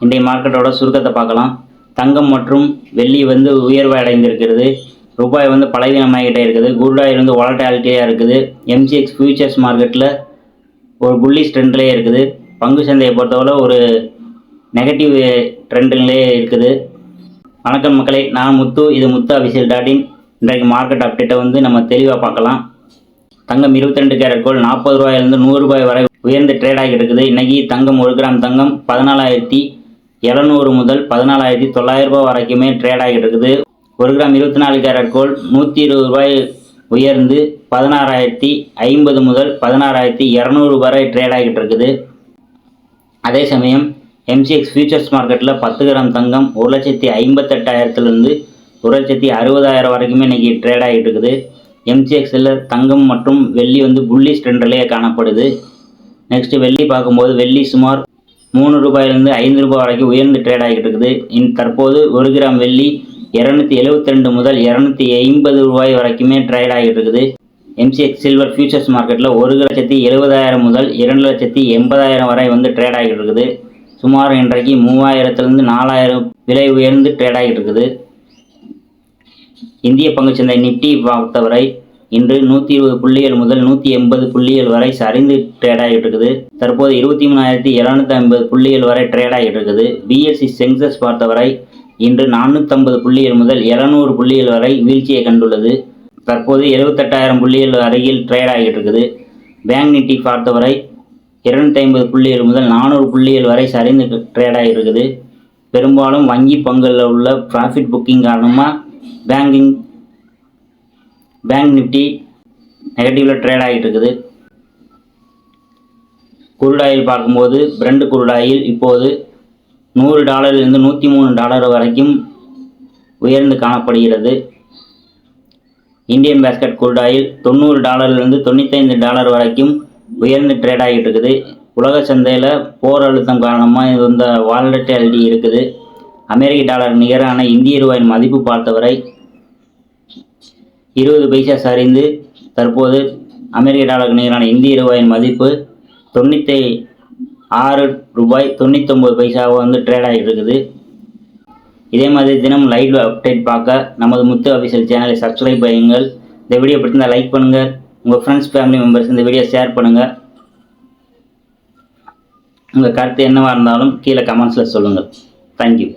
இன்றைய மார்க்கெட்டோட சுருக்கத்தை பார்க்கலாம். தங்கம் மற்றும் வெள்ளி உயர்வு அடைந்திருக்கிறது. ரூபாய் பலவீனமாகிட்டே இருக்குது. குரூட் ஆயில் வாலட்டாலிட்டியாக இருக்குது. MCX ஃபியூச்சர்ஸ் மார்க்கெட்டில் ஒரு புல்லிஷ் ட்ரெண்ட்லேயே இருக்குது. பங்கு சந்தையை பொறுத்தவரை ஒரு நெகட்டிவ் ட்ரெண்டுங்களே இருக்குது. வணக்கம் மக்களை, நான் முத்து. இது முத்து அபிஷியல் .in. இன்றைக்கு மார்க்கெட் அப்டேட்டை நம்ம தெளிவாக பார்க்கலாம். தங்கம் 22 கேரட் கோல்டு 40 ரூபாயிலிருந்து 100 ரூபாய் வரை உயர்ந்து ட்ரேட் ஆகிட்டு இருக்குது. இன்றைக்கி தங்கம் 1 கிராம் தங்கம் 14,700 முதல் 14,900 ரூபாய் வரைக்குமே ட்ரேட் ஆகிட்டு இருக்குது. 1 கிராம் 24 கேரட் கோல்டு 120 ரூபாய் உயர்ந்து 16,050 முதல் 16,200 வரை ட்ரேட் ஆகிட்டு இருக்குது. அதே சமயம் MCX ஃபியூச்சர்ஸ் மார்க்கெட்டில் 10 கிராம் தங்கம் 1,58,000 1,60,000 வரைக்குமே இன்றைக்கி ட்ரேட் ஆகிட்டு இருக்குது. MCXயில் தங்கம் மற்றும் வெள்ளி புல்லிஷ் ட்ரெண்ட்லேயே காணப்படுது. நெக்ஸ்ட் வெள்ளி பார்க்கும்போது வெள்ளி சுமார் 3 ரூபாயிலிருந்து 5 ரூபாய் வரைக்கும் உயர்ந்து ட்ரேட் ஆகிட்டு இருக்குது. தற்போது 1 கிராம் வெள்ளி 272 முதல் 280 ரூபாய் வரைக்குமே ட்ரேட் ஆகிட்டு இருக்குது. MCX சில்வர் ஃபியூச்சர்ஸ் மார்க்கெட்டில் 1,70,000 முதல் 2,80,000 வரை ட்ரேட் ஆகிட்டு இருக்குது. சுமார் இன்றைக்கு 3,000லிருந்து 4,000 விலை உயர்ந்து ட்ரேட் ஆகிட்டு இருக்குது. இந்திய பங்குச்சந்தை நிப்டி பொறுத்தவரை இன்று 120 புள்ளிகள் முதல் 180 புள்ளிகள் வரை சரிந்து ட்ரேட் ஆகிட்டு இருக்குது. தற்போது 23,750 புள்ளிகள் வரை ட்ரேட் ஆகிட்டு இருக்குது. BSE சென்செக்ஸ் பொறுத்தவரை இன்று 450 புள்ளிகள் முதல் 700 புள்ளிகள் வரை வீழ்ச்சியை கண்டுள்ளது. தற்போது 78,000 புள்ளிகள் அருகில் ட்ரேட் ஆகிட்டு இருக்குது. பேங்க் நிஃப்டி பொறுத்தவரை 250 புள்ளிகள் முதல் 400 புள்ளிகள் வரை சரிந்து ட்ரேட் ஆகிட்டு இருக்குது. பெரும்பாலும் வங்கி பங்குகளில் உள்ள ப்ராஃபிட் புக்கிங் காரணமாக பேங்க் நிஃப்டி நெகட்டிவில் ட்ரேட் ஆகிட்டு இருக்குது. குரூட் ஆயில் பார்க்கும்போது பிரெண்ட் குரூட் ஆயில் இப்போது $100 $103 வரைக்கும் உயர்ந்து காணப்படுகிறது. இந்தியன் பேஸ்கெட் குரூட் ஆயில் $90 $95 வரைக்கும் உயர்ந்து ட்ரேட் ஆகிட்டு இருக்குது. உலக சந்தையில் போர் அழுத்தம் காரணமாக இந்த வாலட்டாலிட்டி இருக்குது. அமெரிக்க டாலர் நிகரான இந்திய ரூபாயின் மதிப்பு பார்த்தவரை 20 பைசா சரிந்து தற்போது அமெரிக்க டாலருக்கு நிகரான இந்திய ரூபாயின் மதிப்பு 96 ரூபாய் 99 பைசாவை ட்ரேட் ஆகிட்டு இருக்குது. இதே மாதிரி தினம் லைவ் அப்டேட் பார்க்க நமது முத்து அபிஷியல் சேனலை சப்ஸ்கிரைப் பண்ணுங்கள். இந்த வீடியோ பிடிச்சிருந்தால் லைக் பண்ணுங்கள். உங்கள் ஃப்ரெண்ட்ஸ் ஃபேமிலி மெம்பர்ஸ் இந்த வீடியோ ஷேர் பண்ணுங்கள். உங்கள் கருத்து என்னவாக இருந்தாலும் கீழே கமெண்ட்ஸில் சொல்லுங்கள். தேங்க்யூ.